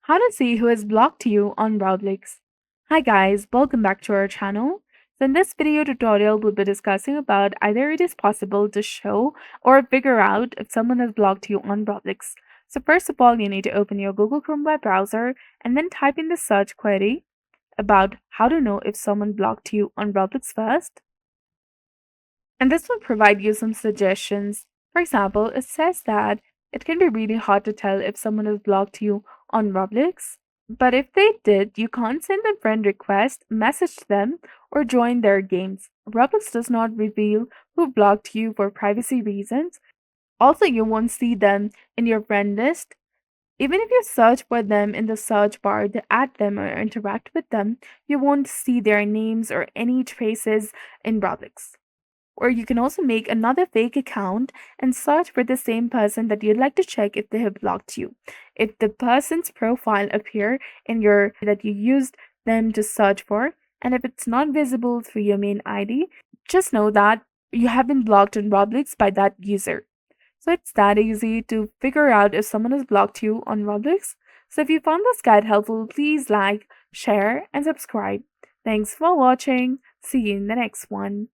How to see who has blocked you on Roblox. Hi guys, welcome back to our channel. So in this video tutorial, we'll be discussing about either it is possible to show or figure out if someone has blocked you on Roblox. So first of all, you need to open your Google Chrome web browser and then type in the search query about how to know if someone blocked you on Roblox first. And this will provide you some suggestions. For example, it says that it can be really hard to tell if someone has blocked you on Roblox. But if they did, you can't send them friend requests, message them, or join their games. Roblox does not reveal who blocked you for privacy reasons. Also, you won't see them in your friend list. Even if you search for them in the search bar to add them or interact with them, you won't see their names or any traces in Roblox. Or you can also make another fake account and search for the same person that you'd like to check if they have blocked you. If the person's profile appear in your that you used them to search for, and if it's not visible through your main ID, just know that you have been blocked on Roblox by that user. So it's that easy to figure out if someone has blocked you on Roblox. So if you found this guide helpful, please like, share, and subscribe. Thanks for watching. See you in the next one.